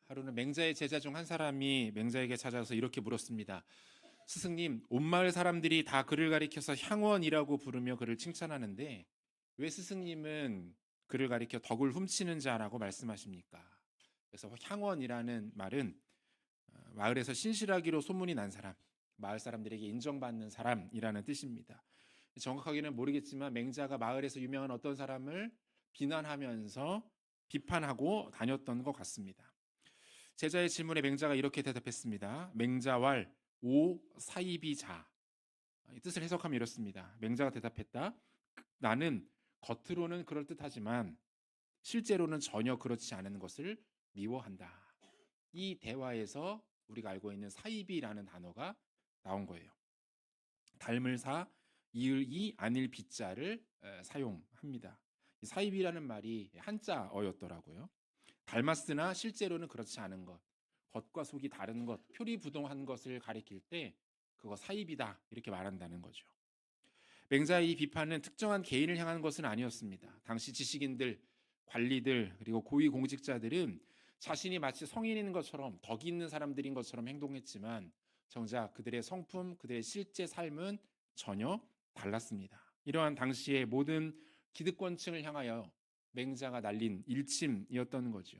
하루는 맹자의 제자 중 한 사람이 맹자에게 찾아와서 이렇게 물었습니다. 스승님, 온 마을 사람들이 다 그를 가리켜서 향원이라고 부르며 그를 칭찬하는데 왜 스승님은 그를 가리켜 덕을 훔치는 자라고 말씀하십니까? 그래서 향원이라는 말은 마을에서 신실하기로 소문이 난 사람, 마을 사람들에게 인정받는 사람이라는 뜻입니다. 정확하게는 모르겠지만 맹자가 마을에서 유명한 어떤 사람을 비난하면서 비판하고 다녔던 것 같습니다. 제자의 질문에 맹자가 이렇게 대답했습니다. 맹자왈 오 사이비자. 이 뜻을 해석하면 이렇습니다. 맹자가 대답했다. 나는 겉으로는 그럴듯하지만 실제로는 전혀 그렇지 않은 것을 미워한다. 이 대화에서 우리가 알고 있는 사이비라는 단어가 나온 거예요. 닮을 사, 이을 이, 아닐 비자를 사용합니다. 이 사이비라는 말이 한자어였더라고요. 닮았으나 실제로는 그렇지 않은 것, 겉과 속이 다른 것, 표리부동한 것을 가리킬 때 그거 사입이다 이렇게 말한다는 거죠. 맹자의 이 비판은 특정한 개인을 향한 것은 아니었습니다. 당시 지식인들, 관리들 그리고 고위공직자들은 자신이 마치 성인인 것처럼 덕이 있는 사람들인 것처럼 행동했지만 정작 그들의 성품, 그들의 실제 삶은 전혀 달랐습니다. 이러한 당시의 모든 기득권층을 향하여 맹자가 날린 일침이었던 거죠.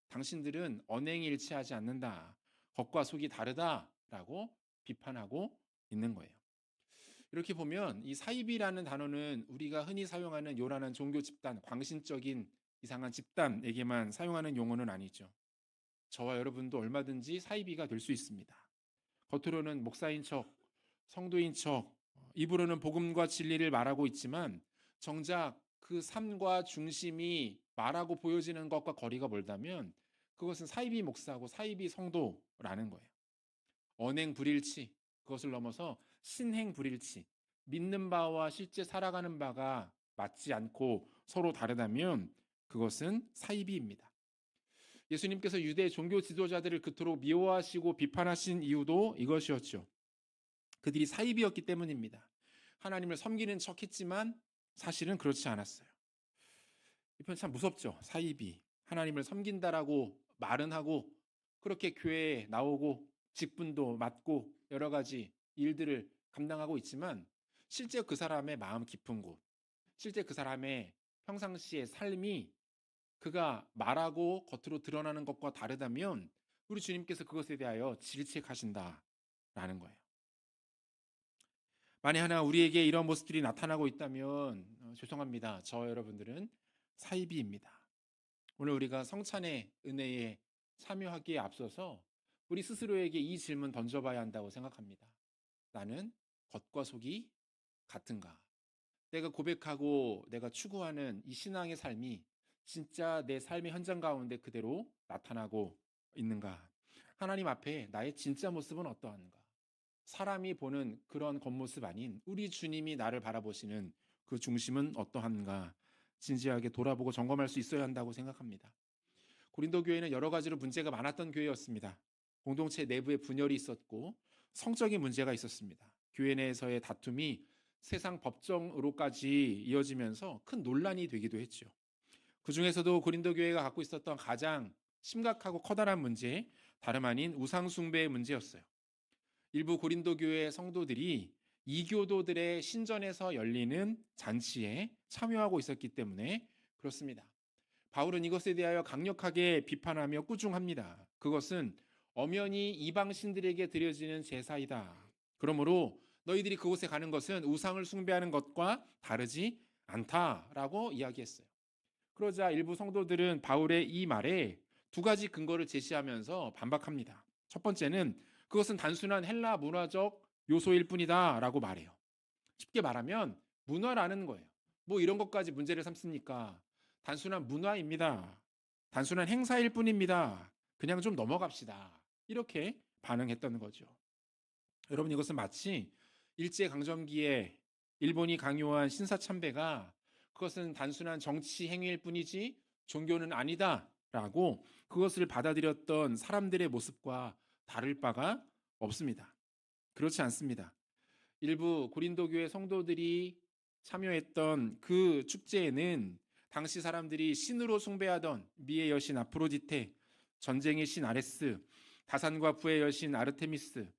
당신들은 언행일치하지 않는다. 겉과 속이 다르다라고 비판하고 있는 거예요. 이렇게 보면 이 사입이라는 단어는 우리가 흔히 사용하는 요란한 종교 집단, 광신적인 이상한 집단에게만 사용하는 용어는 아니죠. 저와 여러분도 얼마든지 사이비가 될 수 있습니다. 겉으로는 목사인 척, 성도인 척, 입으로는 복음과 진리를 말하고 있지만 정작 그 삶과 중심이 말하고 보여지는 것과 거리가 멀다면 그것은 사이비 목사고 사이비 성도라는 거예요. 언행 불일치, 그것을 넘어서 신행 불일치, 믿는 바와 실제 살아가는 바가 맞지 않고 서로 다르다면 그것은 사이비입니다. 예수님께서 유대 종교 지도자들을 그토록 미워하시고 비판하신 이유도 이것이었죠. 그들이 사이비였기 때문입니다. 하나님을 섬기는 척했지만 사실은 그렇지 않았어요. 이 편 참 무섭죠. 사이비. 하나님을 섬긴다라고 말은 하고 그렇게 교회에 나오고 직분도 맡고 여러 가지 일들을 감당하고 있지만 실제 그 사람의 마음 깊은 곳, 실제 그 사람의 평상시의 삶이 그가 말하고 겉으로 드러나는 것과 다르다면 우리 주님께서 그것에 대하여 질책하신다라는 거예요. 만에 하나 우리에게 이런 모습들이 나타나고 있다면 죄송합니다. 저와 여러분들은 사이비입니다. 오늘 우리가 성찬의 은혜에 참여하기에 앞서서 우리 스스로에게 이 질문 던져봐야 한다고 생각합니다. 나는 겉과 속이 같은가? 내가 고백하고 내가 추구하는 이 신앙의 삶이 진짜 내 삶의 현장 가운데 그대로 나타나고 있는가? 하나님 앞에 나의 진짜 모습은 어떠한가? 사람이 보는 그런 겉모습 아닌 우리 주님이 나를 바라보시는 그 중심은 어떠한가? 진지하게 돌아보고 점검할 수 있어야 한다고 생각합니다. 고린도 교회는 여러 가지로 문제가 많았던 교회였습니다. 공동체 내부에 분열이 있었고 성적인 문제가 있었습니다. 교회 내에서의 다툼이 세상 법정으로까지 이어지면서 큰 논란이 되기도 했죠. 그 중에서도 고린도 교회가 갖고 있었던 가장 심각하고 커다란 문제, 다름 아닌 우상 숭배의 문제였어요. 일부 고린도 교회 성도들이 이교도들의 신전에서 열리는 잔치에 참여하고 있었기 때문에 그렇습니다. 바울은 이것에 대하여 강력하게 비판하며 꾸중합니다. 그것은 엄연히 이방 신들에게 드려지는 제사이다. 그러므로 너희들이 그곳에 가는 것은 우상을 숭배하는 것과 다르지 않다라고 이야기했어요. 그러자 일부 성도들은 바울의 이 말에 두 가지 근거를 제시하면서 반박합니다. 첫 번째는 그것은 단순한 헬라 문화적 요소일 뿐이다라고 말해요. 쉽게 말하면 문화라는 거예요. 뭐 이런 것까지 문제를 삼습니까? 단순한 문화입니다. 단순한 행사일 뿐입니다. 그냥 좀 넘어갑시다. 이렇게 반응했던 거죠. 여러분 이것은 마치 일제강점기에 일본이 강요한 신사참배가 그것은 단순한 정치 행위일 뿐이지 종교는 아니다라고 그것을 받아들였던 사람들의 모습과 다를 바가 없습니다. 그렇지 않습니다. 일부 고린도 교회 성도들이 참여했던 그 축제에는 당시 사람들이 신으로 숭배하던 미의 여신 아프로디테, 전쟁의 신 아레스, 다산과 부의 여신 아르테미스,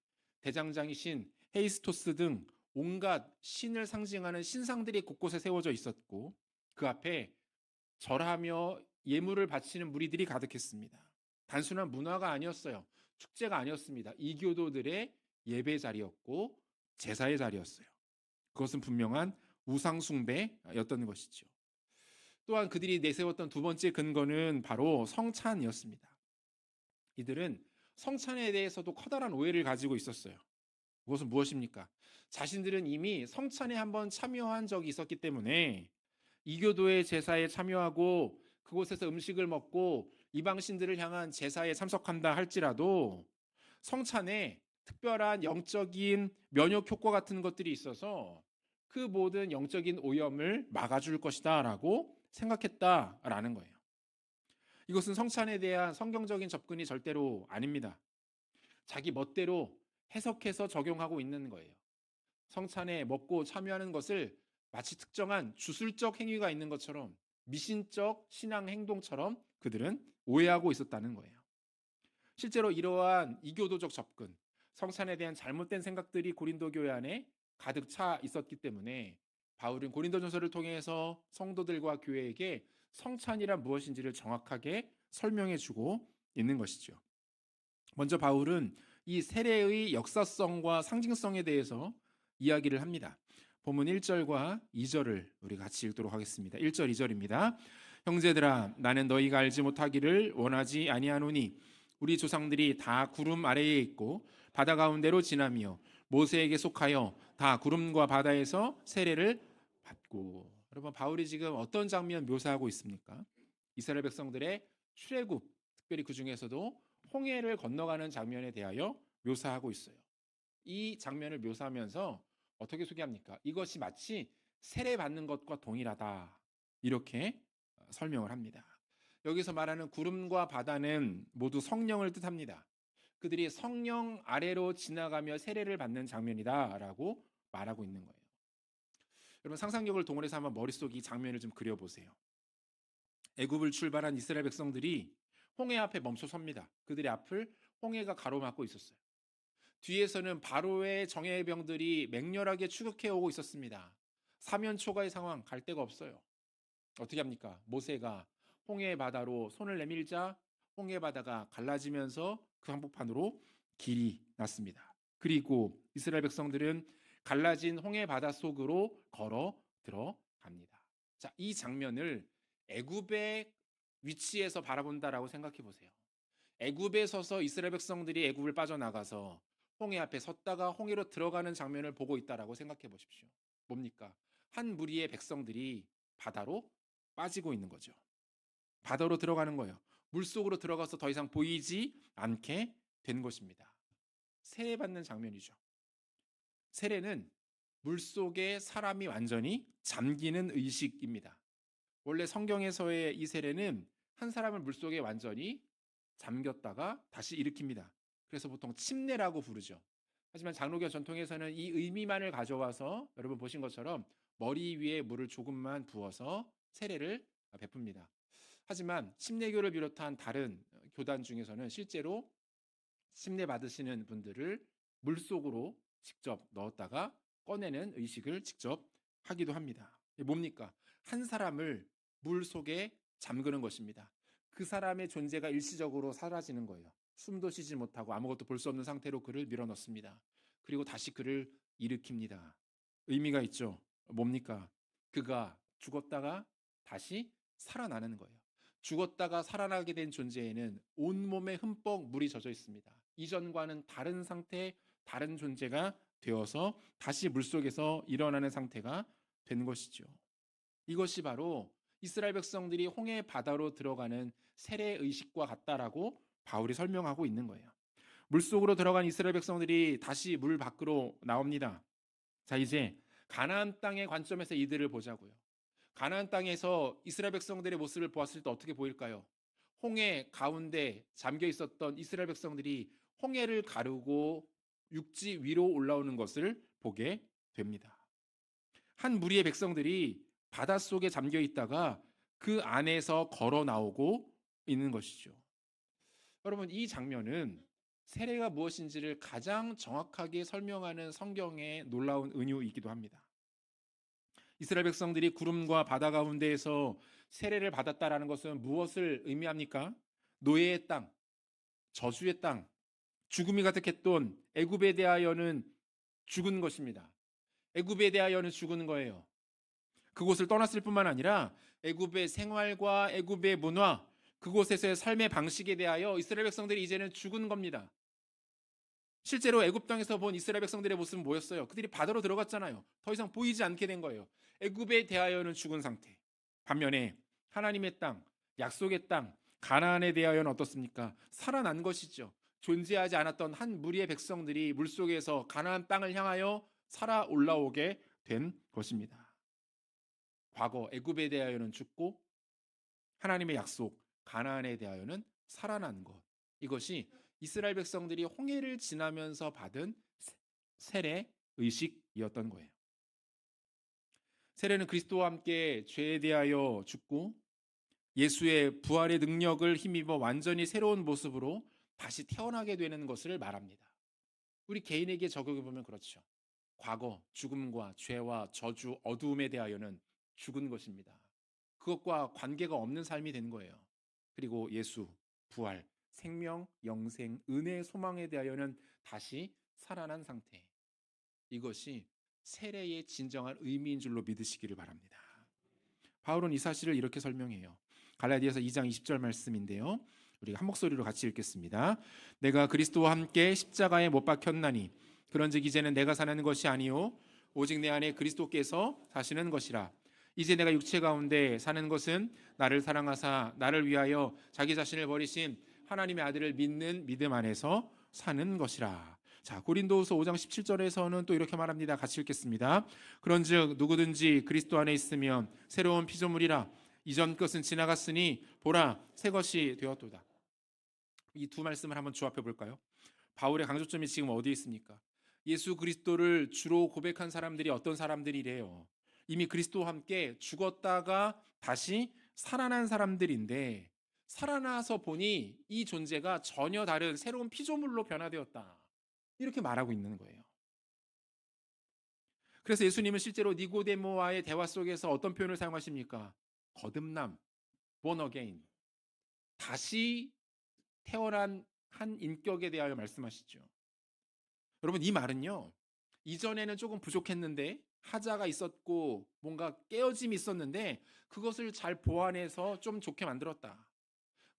대장장이신 헤이스토스 등 온갖 신을 상징하는 신상들이 곳곳에 세워져 있었고 그 앞에 절하며 예물을 바치는 무리들이 가득했습니다. 단순한 문화가 아니었어요. 축제가 아니었습니다. 이교도들의 예배 자리였고 제사의 자리였어요. 그것은 분명한 우상 숭배였던 것이죠. 또한 그들이 내세웠던 두 번째 근거는 바로 성찬이었습니다. 이들은 성찬에 대해서도 커다란 오해를 가지고 있었어요. 그것은 무엇입니까? 자신들은 이미 성찬에 한번 참여한 적이 있었기 때문에 이교도의 제사에 참여하고 그곳에서 음식을 먹고 이방신들을 향한 제사에 참석한다 할지라도 성찬에 특별한 영적인 면역 효과 같은 것들이 있어서 그 모든 영적인 오염을 막아줄 것이다라고 생각했다라는 거예요. 이것은 성찬에 대한 성경적인 접근이 절대로 아닙니다. 자기 멋대로 해석해서 적용하고 있는 거예요. 성찬에 먹고 참여하는 것을 마치 특정한 주술적 행위가 있는 것처럼 미신적 신앙 행동처럼 그들은 오해하고 있었다는 거예요. 실제로 이러한 이교도적 접근, 성찬에 대한 잘못된 생각들이 고린도 교회 안에 가득 차 있었기 때문에 바울은 고린도전서를 통해서 성도들과 교회에게 성찬이란 무엇인지를 정확하게 설명해 주고 있는 것이죠. 먼저 바울은 이 세례의 역사성과 상징성에 대해서 이야기를 합니다. 본문 1절과 2절을 우리 같이 읽도록 하겠습니다. 1절 2절입니다. 형제들아 나는 너희가 알지 못하기를 원하지 아니하노니 우리 조상들이 다 구름 아래에 있고 바다 가운데로 지나며 모세에게 속하여 다 구름과 바다에서 세례를 받고. 여러분 바울이 지금 어떤 장면 묘사하고 있습니까? 이스라엘 백성들의 출애굽, 특별히 그 중에서도 홍해를 건너가는 장면에 대하여 묘사하고 있어요. 이 장면을 묘사하면서 어떻게 소개합니까? 이것이 마치 세례 받는 것과 동일하다. 이렇게 설명을 합니다. 여기서 말하는 구름과 바다는 모두 성령을 뜻합니다. 그들이 성령 아래로 지나가며 세례를 받는 장면이다라고 말하고 있는 거예요. 여러분 상상력을 동원해서 한번 머릿속에 이 장면을 좀 그려보세요. 애굽을 출발한 이스라엘 백성들이 홍해 앞에 멈춰 섭니다. 그들의 앞을 홍해가 가로막고 있었어요. 뒤에서는 바로의 정예병들이 맹렬하게 추격해 오고 있었습니다. 사면 초가의 상황, 갈 데가 없어요. 어떻게 합니까? 모세가 홍해 바다로 손을 내밀자 홍해 바다가 갈라지면서 그 한복판으로 길이 났습니다. 그리고 이스라엘 백성들은 갈라진 홍해 바다 속으로 걸어 들어갑니다. 자, 이 장면을 애굽의 위치에서 바라본다라고 생각해 보세요. 애굽에 서서 이스라엘 백성들이 애굽을 빠져나가서 홍해 앞에 섰다가 홍해로 들어가는 장면을 보고 있다라고 생각해 보십시오. 뭡니까? 한 무리의 백성들이 바다로 빠지고 있는 거죠. 바다로 들어가는 거예요. 물속으로 들어가서 더 이상 보이지 않게 된 것입니다. 세례받는 장면이죠. 세례는 물속에 사람이 완전히 잠기는 의식입니다. 원래 성경에서의 이 세례는 한 사람을 물속에 완전히 잠겼다가 다시 일으킵니다. 그래서 보통 침례라고 부르죠. 하지만 장로교 전통에서는 이 의미만을 가져와서 여러분 보신 것처럼 머리 위에 물을 조금만 부어서 세례를 베풉니다. 하지만 침례교를 비롯한 다른 교단 중에서는 실제로 침례 받으시는 분들을 물속으로 직접 넣었다가 꺼내는 의식을 직접 하기도 합니다. 이게 뭡니까? 한 사람을 물 속에 잠그는 것입니다. 그 사람의 존재가 일시적으로 사라지는 거예요. 숨도 쉬지 못하고 아무것도 볼 수 없는 상태로 그를 밀어넣습니다. 그리고 다시 그를 일으킵니다. 의미가 있죠. 뭡니까? 그가 죽었다가 다시 살아나는 거예요. 죽었다가 살아나게 된 존재에는 온몸에 흠뻑 물이 젖어 있습니다. 이전과는 다른 상태, 다른 존재가 되어서 다시 물속에서 일어나는 상태가 된 것이죠. 이것이 바로 이스라엘 백성들이 홍해 바다로 들어가는 세례 의식과 같다라고 바울이 설명하고 있는 거예요. 물속으로 들어간 이스라엘 백성들이 다시 물 밖으로 나옵니다. 자, 이제 가나안 땅의 관점에서 이들을 보자고요. 가나안 땅에서 이스라엘 백성들의 모습을 보았을 때 어떻게 보일까요? 홍해 가운데 잠겨 있었던 이스라엘 백성들이 홍해를 가르고 육지 위로 올라오는 것을 보게 됩니다. 한 무리의 백성들이 바닷속에 잠겨 있다가 그 안에서 걸어 나오고 있는 것이죠. 여러분, 이 장면은 세례가 무엇인지를 가장 정확하게 설명하는 성경의 놀라운 은유이기도 합니다. 이스라엘 백성들이 구름과 바다 가운데에서 세례를 받았다라는 것은 무엇을 의미합니까? 노예의 땅, 저주의 땅, 죽음이 가득했던 애굽에 대하여는 죽은 것입니다. 애굽에 대하여는 죽은 거예요. 그곳을 떠났을 뿐만 아니라 애굽의 생활과 애굽의 문화, 그곳에서의 삶의 방식에 대하여 이스라엘 백성들이 이제는 죽은 겁니다. 실제로 애굽 땅에서 본 이스라엘 백성들의 모습은 뭐였어요? 그들이 바다로 들어갔잖아요. 더 이상 보이지 않게 된 거예요. 애굽에 대하여는 죽은 상태. 반면에 하나님의 땅, 약속의 땅, 가나안에 대하여는 어떻습니까? 살아난 것이죠. 존재하지 않았던 한 무리의 백성들이 물속에서 가나안 땅을 향하여 살아 올라오게 된 것입니다. 과거 애굽에 대하여는 죽고 하나님의 약속 가나안에 대하여는 살아난 것. 이것이 이스라엘 백성들이 홍해를 지나면서 받은 세례 의식이었던 거예요. 세례는 그리스도와 함께 죄에 대하여 죽고 예수의 부활의 능력을 힘입어 완전히 새로운 모습으로 다시 태어나게 되는 것을 말합니다. 우리 개인에게 적용해 보면 그렇죠. 과거 죽음과 죄와 저주, 어두움에 대하여는 죽은 것입니다. 그것과 관계가 없는 삶이 된 거예요. 그리고 예수, 부활, 생명, 영생, 은혜, 소망에 대하여는 다시 살아난 상태. 이것이 세례의 진정한 의미인 줄로 믿으시기를 바랍니다. 바울은 이 사실을 이렇게 설명해요. 갈라디아서 2장 20절 말씀인데요. 우리가 한 목소리로 같이 읽겠습니다. 내가 그리스도와 함께 십자가에 못 박혔나니 그런즉 이제는 내가 사는 것이 아니요 오직 내 안에 그리스도께서 사시는 것이라. 이제 내가 육체 가운데 사는 것은 나를 사랑하사 나를 위하여 자기 자신을 버리신 하나님의 아들을 믿는 믿음 안에서 사는 것이라. 자, 고린도후서 5장 17절에서는 또 이렇게 말합니다. 같이 읽겠습니다. 그런즉 누구든지 그리스도 안에 있으면 새로운 피조물이라. 이전 것은 지나갔으니 보라 새 것이 되었도다. 이 두 말씀을 한번 조합해 볼까요? 바울의 강조점이 지금 어디에 있습니까? 예수 그리스도를 주로 고백한 사람들이 어떤 사람들이래요? 이미 그리스도와 함께 죽었다가 다시 살아난 사람들인데 살아나서 보니 이 존재가 전혀 다른 새로운 피조물로 변화되었다. 이렇게 말하고 있는 거예요. 그래서 예수님은 실제로 니고데모와의 대화 속에서 어떤 표현을 사용하십니까? 거듭남, born again. 다시 태어난 한 인격에 대하여 말씀하시죠. 여러분, 이 말은요. 이전에는 조금 부족했는데 하자가 있었고 뭔가 깨어짐이 있었는데 그것을 잘 보완해서 좀 좋게 만들었다.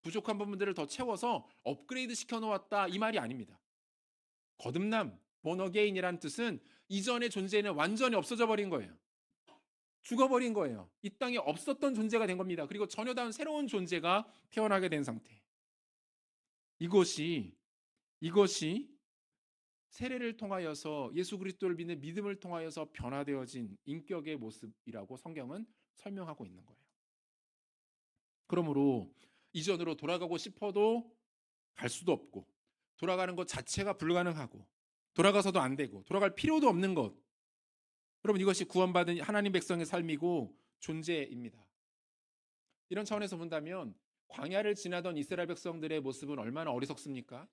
부족한 부분들을 더 채워서 업그레이드 시켜 놓았다. 이 말이 아닙니다. 거듭남, born again이란 뜻은 이전의 존재는 완전히 없어져 버린 거예요. 죽어버린 거예요. 이 땅에 없었던 존재가 된 겁니다. 그리고 전혀 다른 새로운 존재가 태어나게 된 상태. 이것이 세례를 통하여서 예수 그리스도를 믿는 믿음을 통하여서 변화되어진 인격의 모습이라고 성경은 설명하고 있는 거예요. 그러므로 이전으로 돌아가고 싶어도 갈 수도 없고 돌아가는 것 자체가 불가능하고 돌아가서도 안 되고 돌아갈 필요도 없는 것. 여러분, 이것이 구원받은 하나님 백성의 삶이고 존재입니다. 이런 차원에서 본다면 광야를 지나던 이스라엘 백성들의 모습은 얼마나 어리석습니까?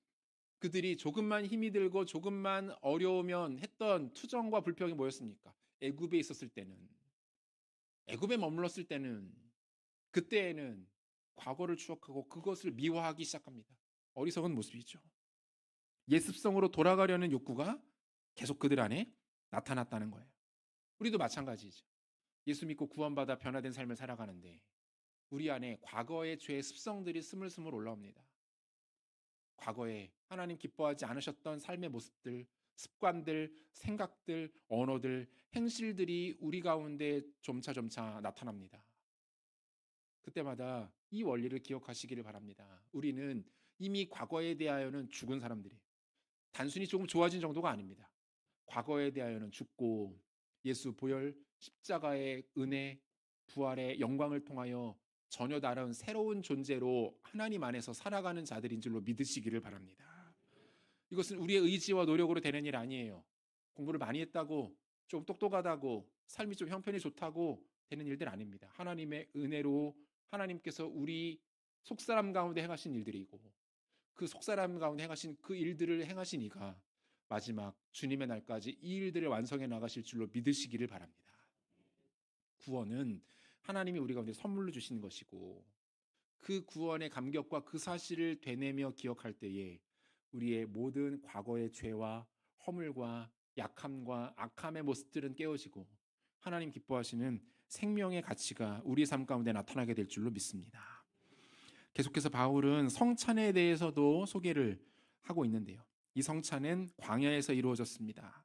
그들이 조금만 힘이 들고 조금만 어려우면 했던 투정과 불평이 뭐였습니까? 애굽에 있었을 때는, 애굽에 머물렀을 때는, 그때에는 과거를 추억하고 그것을 미화하기 시작합니다. 어리석은 모습이죠. 예습성으로 돌아가려는 욕구가 계속 그들 안에 나타났다는 거예요. 우리도 마찬가지죠. 예수 믿고 구원받아 변화된 삶을 살아가는데 우리 안에 과거의 죄의 습성들이 스물스물 올라옵니다. 과거에 하나님 기뻐하지 않으셨던 삶의 모습들, 습관들, 생각들, 언어들, 행실들이 우리 가운데 점차점차 나타납니다. 그때마다 이 원리를 기억하시기를 바랍니다. 우리는 이미 과거에 대하여는 죽은 사람들이에요. 단순히 조금 좋아진 정도가 아닙니다. 과거에 대하여는 죽고 예수 보혈 십자가의 은혜, 부활의 영광을 통하여 전혀 다른 새로운 존재로 하나님 안에서 살아가는 자들인 줄로 믿으시기를 바랍니다. 이것은 우리의 의지와 노력으로 되는 일 아니에요. 공부를 많이 했다고 좀 똑똑하다고 삶이 좀 형편이 좋다고 되는 일들 아닙니다. 하나님의 은혜로 하나님께서 우리 속사람 가운데 행하신 일들이고 그 속사람 가운데 행하신 그 일들을 행하신 이가 마지막 주님의 날까지 이 일들을 완성해 나가실 줄로 믿으시기를 바랍니다. 구원은 하나님이 우리 가운데 선물로 주시는 것이고, 그 구원의 감격과 그 사실을 되뇌며 기억할 때에 우리의 모든 과거의 죄와 허물과 약함과 악함의 모습들은 깨어지고 하나님 기뻐하시는 생명의 가치가 우리 삶 가운데 나타나게 될 줄로 믿습니다. 계속해서 바울은 성찬에 대해서도 소개를 하고 있는데요. 이 성찬은 광야에서 이루어졌습니다.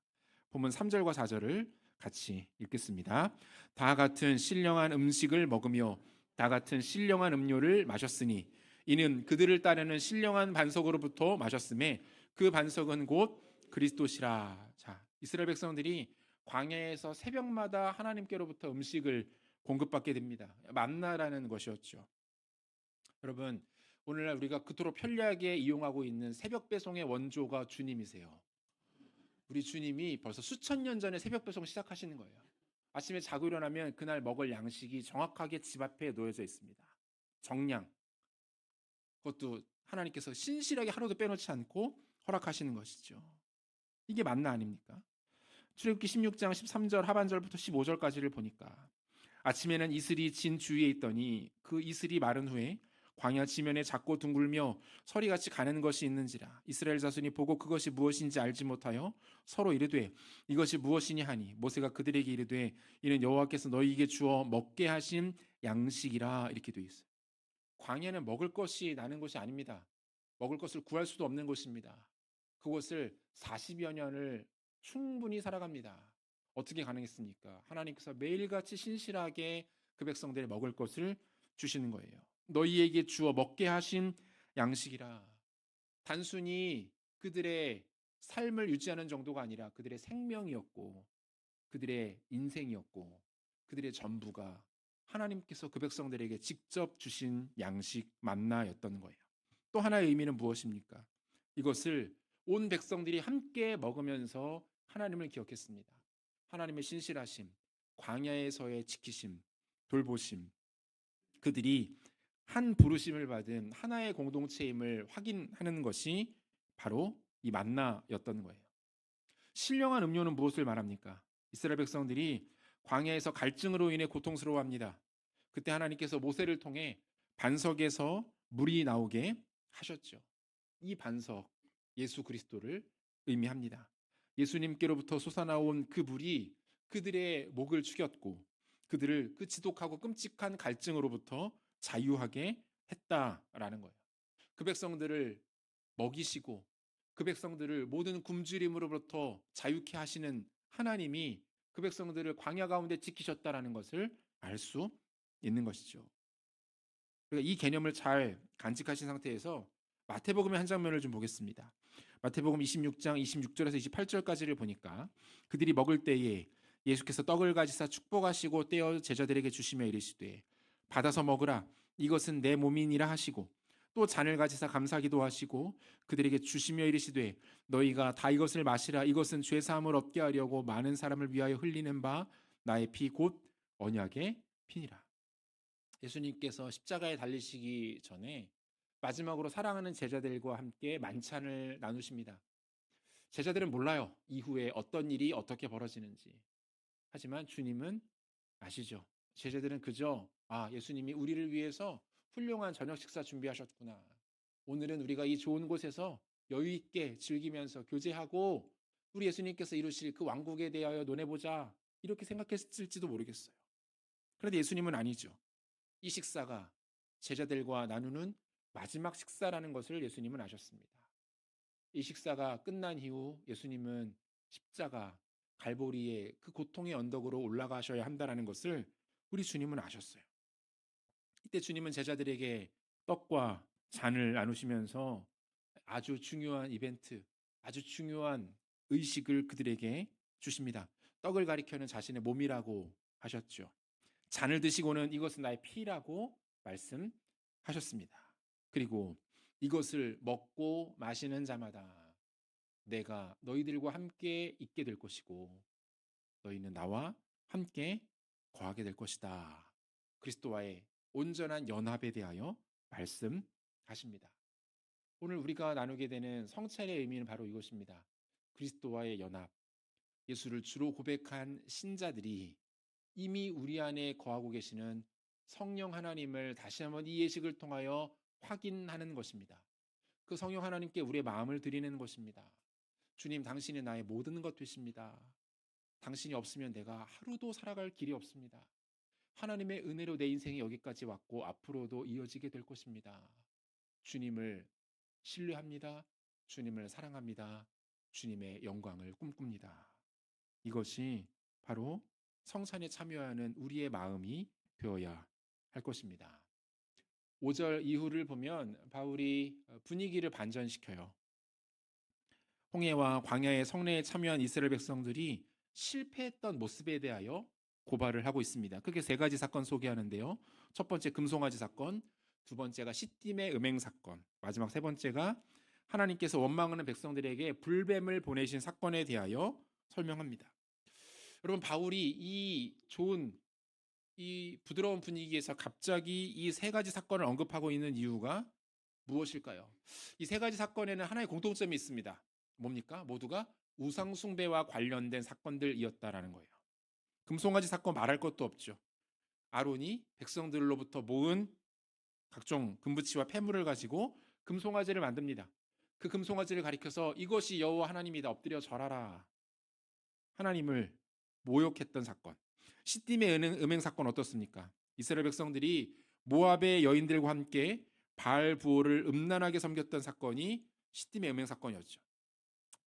보면 3절과 4절을 같이 읽겠습니다. 다 같은 신령한 음식을 먹으며 다 같은 신령한 음료를 마셨으니 이는 그들을 따르는 신령한 반석으로부터 마셨음에 그 반석은 곧 그리스도시라. 자, 이스라엘 백성들이 광야에서 새벽마다 하나님께로부터 음식을 공급받게 됩니다. 만나라는 것이었죠. 여러분, 오늘날 우리가 그토록 편리하게 이용하고 있는 새벽 배송의 원조가 주님이세요. 우리 주님이 벌써 수천 년 전에 새벽 배송 시작하시는 거예요. 아침에 자고 일어나면 그날 먹을 양식이 정확하게 집 앞에 놓여져 있습니다. 정량. 그것도 하나님께서 신실하게 하루도 빼놓지 않고 허락하시는 것이죠. 이게 만나 아닙니까? 출애굽기 16장 13절 하반절부터 15절까지를 보니까 아침에는 이슬이 진 주위에 있더니 그 이슬이 마른 후에 광야 지면에 작고 둥글며 서리같이 가는 것이 있는지라 이스라엘 자손이 보고 그것이 무엇인지 알지 못하여 서로 이르되 이것이 무엇이니 하니 모세가 그들에게 이르되 이는 여호와께서 너희에게 주어 먹게 하신 양식이라 이렇게 되어 있어요. 광야는 먹을 것이 나는 것이 아닙니다. 먹을 것을 구할 수도 없는 곳입니다. 그곳을 40여 년을 충분히 살아갑니다. 어떻게 가능했습니까? 하나님께서 매일같이 신실하게 그 백성들의 먹을 것을 주시는 거예요. 너희에게 주어 먹게 하신 양식이라. 단순히 그들의 삶을 유지하는 정도가 아니라 그들의 생명이었고 그들의 인생이었고 그들의 전부가 하나님께서 그 백성들에게 직접 주신 양식 만나였던 거예요. 또 하나의 의미는 무엇입니까? 이것을 온 백성들이 함께 먹으면서 하나님을 기억했습니다. 하나님의 신실하심, 광야에서의 지키심, 돌보심, 그들이 한 부르심을 받은 하나의 공동체임을 확인하는 것이 바로 이 만나였던 거예요. 신령한 음료는 무엇을 말합니까? 이스라엘 백성들이 광야에서 갈증으로 인해 고통스러워합니다. 그때 하나님께서 모세를 통해 반석에서 물이 나오게 하셨죠. 이 반석, 예수 그리스도를 의미합니다. 예수님께로부터 솟아나온 그 물이 그들의 목을 축였고 그들을 그 지독하고 끔찍한 갈증으로부터 자유하게 했다라는 거예요. 그 백성들을 먹이시고 그 백성들을 모든 굶주림으로부터 자유케 하시는 하나님이 그 백성들을 광야 가운데 지키셨다라는 것을 알 수 있는 것이죠. 그러니까 이 개념을 잘 간직하신 상태에서 마태복음의 한 장면을 좀 보겠습니다. 마태복음 26장 26절에서 28절까지를 보니까 그들이 먹을 때에 예수께서 떡을 가지사 축복하시고 떼어 제자들에게 주시며 이르시되 받아서 먹으라 이것은 내 몸이니라 하시고 또 잔을 가지사 감사기도 하시고 그들에게 주시며 이르시되 너희가 다 이것을 마시라 이것은 죄 사함을 얻게 하려고 많은 사람을 위하여 흘리는 바 나의 피 곧 언약의 피니라. 예수님께서 십자가에 달리시기 전에 마지막으로 사랑하는 제자들과 함께 만찬을 나누십니다. 제자들은 몰라요. 이후에 어떤 일이 어떻게 벌어지는지. 하지만 주님은 아시죠. 제자들은 그저 예수님이 우리를 위해서 훌륭한 저녁 식사 준비하셨구나. 오늘은 우리가 이 좋은 곳에서 여유 있게 즐기면서 교제하고 우리 예수님께서 이루실 그 왕국에 대하여 논해보자. 이렇게 생각했을지도 모르겠어요. 그런데 예수님은 아니죠. 이 식사가 제자들과 나누는 마지막 식사라는 것을 예수님은 아셨습니다. 이 식사가 끝난 이후 예수님은 십자가 갈보리의 그 고통의 언덕으로 올라가셔야 한다는 것을 우리 주님은 아셨어요. 이때 주님은 제자들에게 떡과 잔을 나누시면서 아주 중요한 이벤트, 아주 중요한 의식을 그들에게 주십니다. 떡을 가리켜는 자신의 몸이라고 하셨죠. 잔을 드시고는 이것은 나의 피라고 말씀하셨습니다. 그리고 이것을 먹고 마시는 자마다 내가 너희들과 함께 있게 될 것이고 너희는 나와 함께 거하게 될 것이다. 그리스도와의 온전한 연합에 대하여 말씀하십니다. 오늘 우리가 나누게 되는 성찬의 의미는 바로 이것입니다. 그리스도와의 연합, 예수를 주로 고백한 신자들이 이미 우리 안에 거하고 계시는 성령 하나님을 다시 한번 이 예식을 통하여 확인하는 것입니다. 그 성령 하나님께 우리의 마음을 드리는 것입니다. 주님, 당신이 나의 모든 것 되십니다. 당신이 없으면 내가 하루도 살아갈 길이 없습니다. 하나님의 은혜로 내 인생이 여기까지 왔고 앞으로도 이어지게 될 것입니다. 주님을 신뢰합니다. 주님을 사랑합니다. 주님의 영광을 꿈꿉니다. 이것이 바로 성찬에 참여하는 우리의 마음이 되어야 할 것입니다. 5절 이후를 보면 바울이 분위기를 반전시켜요. 홍해와 광야의 성례에 참여한 이스라엘 백성들이 실패했던 모습에 대하여 고발을 하고 있습니다. 크게 세 가지 사건 소개하는데요. 첫 번째 금송아지 사건, 두 번째가 시딤의 음행 사건, 마지막 세 번째가 하나님께서 원망하는 백성들에게 불뱀을 보내신 사건에 대하여 설명합니다. 여러분, 바울이 이 부드러운 분위기에서 갑자기 이 세 가지 사건을 언급하고 있는 이유가 무엇일까요? 이 세 가지 사건에는 하나의 공통점이 있습니다. 뭡니까? 모두가 우상 숭배와 관련된 사건들이었다라는 거예요. 금송아지 사건 말할 것도 없죠. 아론이 백성들로부터 모은 각종 금부치와 폐물을 가지고 금송아지를 만듭니다. 그 금송아지를 가리켜서 이것이 여호와 하나님이다, 엎드려 절하라. 하나님을 모욕했던 사건. 시딤의 음행 사건 어떻습니까? 이스라엘 백성들이 모압의 여인들과 함께 바알 부호를 음란하게 섬겼던 사건이 시딤의 음행 사건이었죠.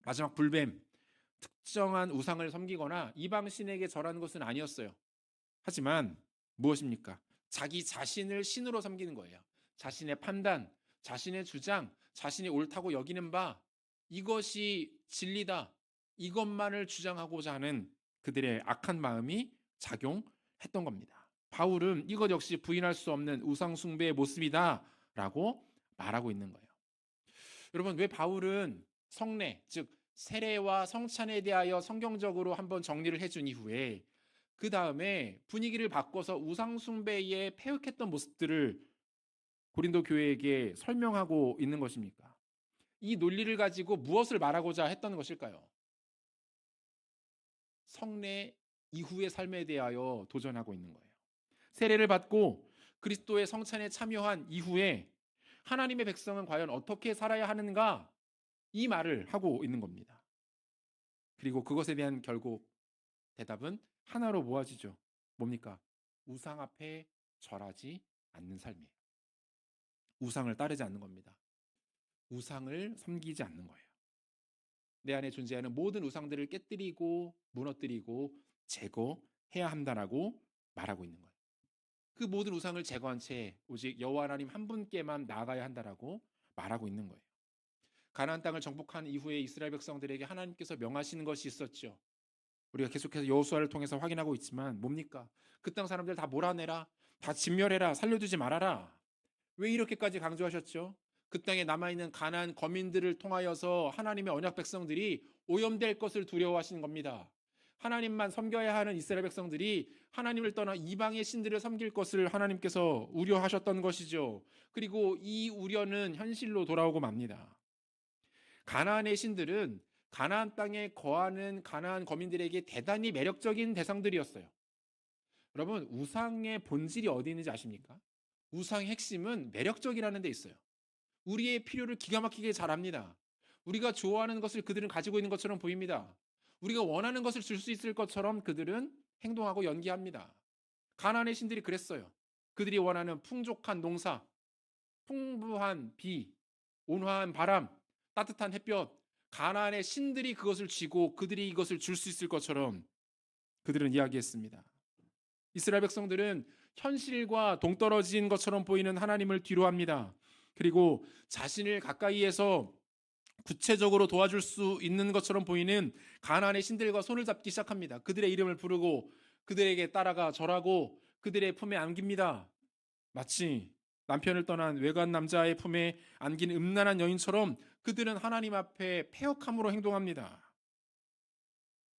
마지막 불뱀, 특정한 우상을 섬기거나 이방 신에게 절하는 것은 아니었어요. 하지만 무엇입니까? 자기 자신을 신으로 섬기는 거예요. 자신의 판단, 자신의 주장, 자신이 옳다고 여기는 바, 이것이 진리다, 이것만을 주장하고자 하는 그들의 악한 마음이 작용했던 겁니다. 바울은 이것 역시 부인할 수 없는 우상 숭배의 모습이다라고 말하고 있는 거예요. 여러분, 왜 바울은 성례, 즉 세례와 성찬에 대하여 성경적으로 한번 정리를 해준 이후에 그 다음에 분위기를 바꿔서 우상 숭배에 패역했던 모습들을 고린도 교회에게 설명하고 있는 것입니까? 이 논리를 가지고 무엇을 말하고자 했던 것일까요? 성례 이후의 삶에 대하여 도전하고 있는 거예요. 세례를 받고 그리스도의 성찬에 참여한 이후에 하나님의 백성은 과연 어떻게 살아야 하는가? 이 말을 하고 있는 겁니다. 그리고 그것에 대한 결국 대답은 하나로 모아지죠. 뭡니까? 우상 앞에 절하지 않는 삶이에요. 우상을 따르지 않는 겁니다. 우상을 섬기지 않는 거예요. 내 안에 존재하는 모든 우상들을 깨뜨리고 무너뜨리고 제거해야 한다라고 말하고 있는 거예요. 그 모든 우상을 제거한 채 오직 여호와 하나님 한 분께만 나아가야 한다라고 말하고 있는 거예요. 가나안 땅을 정복한 이후에 이스라엘 백성들에게 하나님께서 명하시는 것이 있었죠. 우리가 계속해서 여호수아를 통해서 확인하고 있지만 뭡니까? 그 땅 사람들 다 몰아내라, 다 진멸해라, 살려두지 말아라. 왜 이렇게까지 강조하셨죠? 그 땅에 남아있는 가나안 거민들을 통하여서 하나님의 언약 백성들이 오염될 것을 두려워하시는 겁니다. 하나님만 섬겨야 하는 이스라엘 백성들이 하나님을 떠나 이방의 신들을 섬길 것을 하나님께서 우려하셨던 것이죠. 그리고 이 우려는 현실로 돌아오고 맙니다. 가나안의 신들은 가나안 땅에 거하는 가나안 거민들에게 대단히 매력적인 대상들이었어요. 여러분, 우상의 본질이 어디 있는지 아십니까? 우상의 핵심은 매력적이라는 데 있어요. 우리의 필요를 기가 막히게 잘합니다. 우리가 좋아하는 것을 그들은 가지고 있는 것처럼 보입니다. 우리가 원하는 것을 줄 수 있을 것처럼 그들은 행동하고 연기합니다. 가나안의 신들이 그랬어요. 그들이 원하는 풍족한 농사, 풍부한 비, 온화한 바람, 따뜻한 햇볕, 가나안의 신들이 그것을 쥐고 그들이 이것을 줄 수 있을 것처럼 그들은 이야기했습니다. 이스라엘 백성들은 현실과 동떨어진 것처럼 보이는 하나님을 뒤로합니다. 그리고 자신을 가까이에서 구체적으로 도와줄 수 있는 것처럼 보이는 가나안의 신들과 손을 잡기 시작합니다. 그들의 이름을 부르고 그들에게 따라가 절하고 그들의 품에 안깁니다. 마치 남편을 떠난 외간 남자의 품에 안긴 음란한 여인처럼 그들은 하나님 앞에 패역함으로 행동합니다.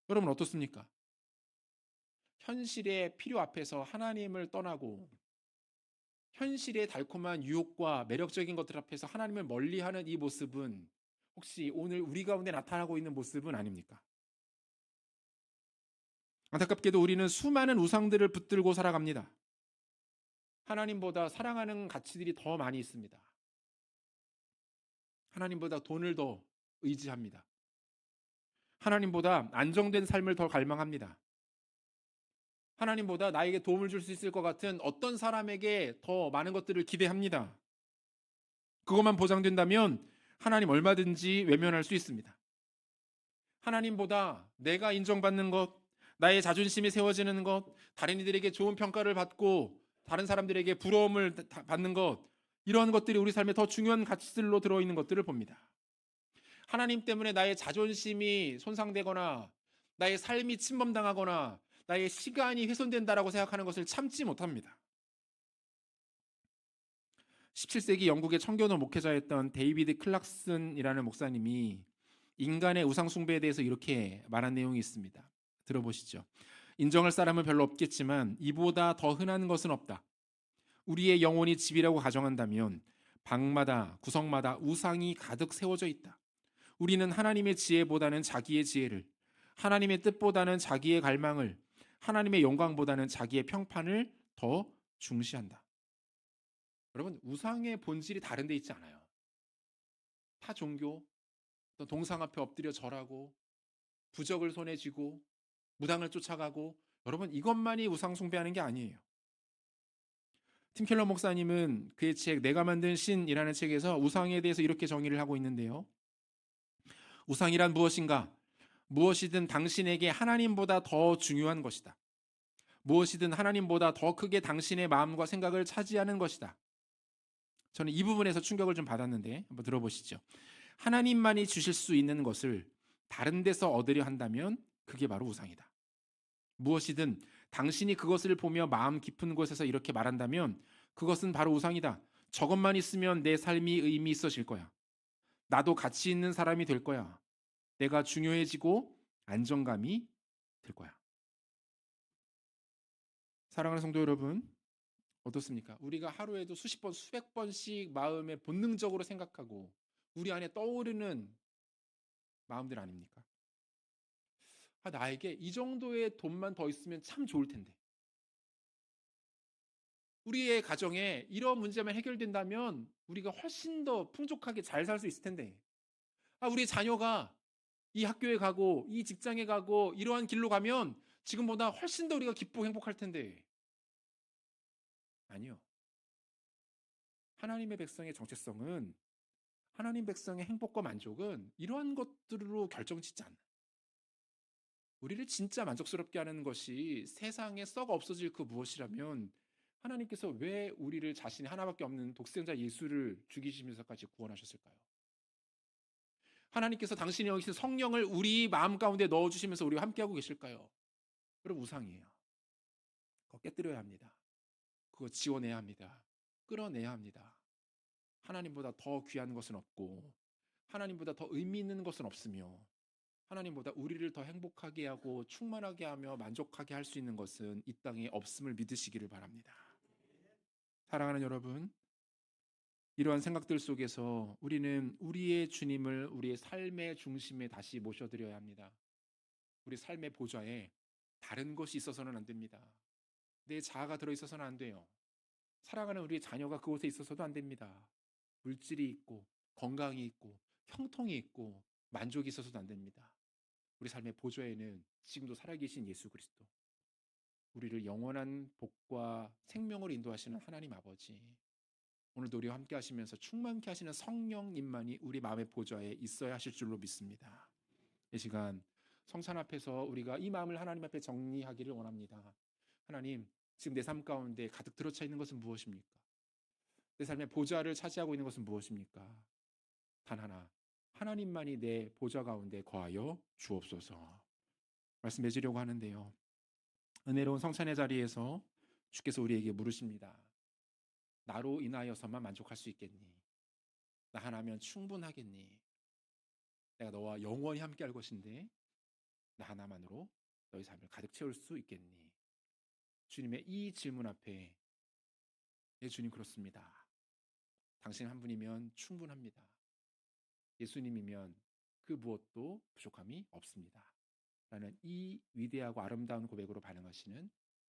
여러분, 어떻습니까? 현실의 필요 앞에서 하나님을 떠나고 현실의 달콤한 유혹과 매력적인 것들 앞에서 하나님을 멀리하는 이 모습은 혹시 오늘 우리 가운데 나타나고 있는 모습은 아닙니까? 안타깝게도 우리는 수많은 우상들을 붙들고 살아갑니다. 하나님보다 사랑하는 가치들이 더 많이 있습니다. 하나님보다 돈을 더 의지합니다. 하나님보다 안정된 삶을 더 갈망합니다. 하나님보다 나에게 도움을 줄 수 있을 것 같은 어떤 사람에게 더 많은 것들을 기대합니다. 그것만 보장된다면 하나님 얼마든지 외면할 수 있습니다. 하나님보다 내가 인정받는 것, 나의 자존심이 세워지는 것, 다른 이들에게 좋은 평가를 받고 다른 사람들에게 부러움을 받는 것, 이러한 것들이 우리 삶에 더 중요한 가치들로 들어있는 것들을 봅니다. 하나님 때문에 나의 자존심이 손상되거나 나의 삶이 침범당하거나 나의 시간이 훼손된다라고 생각하는 것을 참지 못합니다. 17세기 영국의 청교도 목회자였던 데이비드 클락슨이라는 목사님이 인간의 우상 숭배에 대해서 이렇게 말한 내용이 있습니다. 들어보시죠. 인정할 사람은 별로 없겠지만 이보다 더 흔한 것은 없다. 우리의 영혼이 집이라고 가정한다면 방마다 구석마다 우상이 가득 세워져 있다. 우리는 하나님의 지혜보다는 자기의 지혜를, 하나님의 뜻보다는 자기의 갈망을, 하나님의 영광보다는 자기의 평판을 더 중시한다. 여러분, 우상의 본질이 다른 데 있지 않아요. 타 종교, 또 동상 앞에 엎드려 절하고 부적을 손에 쥐고 무당을 쫓아가고, 여러분 이것만이 우상 숭배하는 게 아니에요. 팀 켈러 목사님은 그의 책 내가 만든 신이라는 책에서 우상에 대해서 이렇게 정의를 하고 있는데요. 우상이란 무엇인가? 무엇이든 당신에게 하나님보다 더 중요한 것이다. 무엇이든 하나님보다 더 크게 당신의 마음과 생각을 차지하는 것이다. 저는 이 부분에서 충격을 좀 받았는데 한번 들어보시죠. 하나님만이 주실 수 있는 것을 다른 데서 얻으려 한다면 그게 바로 우상이다. 무엇이든 당신이 그것을 보며 마음 깊은 곳에서 이렇게 말한다면 그것은 바로 우상이다. 저것만 있으면 내 삶이 의미 있어질 거야. 나도 가치 있는 사람이 될 거야. 내가 중요해지고 안정감이 들 거야. 사랑하는 성도 여러분, 어떻습니까? 우리가 하루에도 수십 번, 수백 번씩 마음에 본능적으로 생각하고 우리 안에 떠오르는 마음들 아닙니까? 나에게 이 정도의 돈만 더 있으면 참 좋을 텐데. 우리의 가정에 이런 문제만 해결된다면 우리가 훨씬 더 풍족하게 잘 살 수 있을 텐데. 우리 자녀가 이 학교에 가고 이 직장에 가고 이러한 길로 가면 지금보다 훨씬 더 우리가 기쁘고 행복할 텐데. 아니요. 하나님의 백성의 정체성은, 하나님 백성의 행복과 만족은 이러한 것들로 결정짓지 않는, 우리를 진짜 만족스럽게 하는 것이 세상에 썩어 없어질 그 무엇이라면 하나님께서 왜 우리를 자신이 하나밖에 없는 독생자 예수를 죽이시면서까지 구원하셨을까요? 하나님께서 당신이 여기서 성령을 우리 마음 가운데 넣어주시면서 우리와 함께하고 계실까요? 여러분, 우상이에요. 그거 깨뜨려야 합니다. 그거 지워내야 합니다. 끌어내야 합니다. 하나님보다 더 귀한 것은 없고 하나님보다 더 의미 있는 것은 없으며 하나님보다 우리를 더 행복하게 하고 충만하게 하며 만족하게 할 수 있는 것은 이 땅에 없음을 믿으시기를 바랍니다. 사랑하는 여러분, 이러한 생각들 속에서 우리는 우리의 주님을 우리의 삶의 중심에 다시 모셔드려야 합니다. 우리 삶의 보좌에 다른 것이 있어서는 안 됩니다. 내 자아가 들어있어서는 안 돼요. 사랑하는 우리 자녀가 그곳에 있어서도 안 됩니다. 물질이 있고 건강이 있고 형통이 있고 만족이 있어서도 안 됩니다. 우리 삶의 보좌에는 지금도 살아계신 예수 그리스도, 우리를 영원한 복과 생명으로 인도하시는 하나님 아버지, 오늘도 우리와 함께 하시면서 충만케 하시는 성령님만이 우리 마음의 보좌에 있어야 하실 줄로 믿습니다. 이 시간 성찬 앞에서 우리가 이 마음을 하나님 앞에 정리하기를 원합니다. 하나님, 지금 내 삶 가운데 가득 들어차 있는 것은 무엇입니까? 내 삶의 보좌를 차지하고 있는 것은 무엇입니까? 단 하나, 하나님만이 내 보좌 가운데 거하여 주옵소서. 말씀 맺으려고 하는데요, 은혜로운 성찬의 자리에서 주께서 우리에게 물으십니다. 나로 인하여서만 만족할 수 있겠니? 나 하나면 충분하겠니? 내가 너와 영원히 함께 할 것인데 나 하나만으로 너의 삶을 가득 채울 수 있겠니? 주님의 이 질문 앞에 예, 주님 그렇습니다. 당신 한 분이면 충분합니다. 예수님이면 그 무엇도 부족함이 없습니다. 라는 이 위대하고 아름다운 고백으로 반응하시는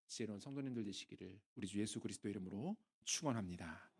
지혜로운 성도님들 되시기를 우리 주 예수 그리스도 이름으로 축원합니다.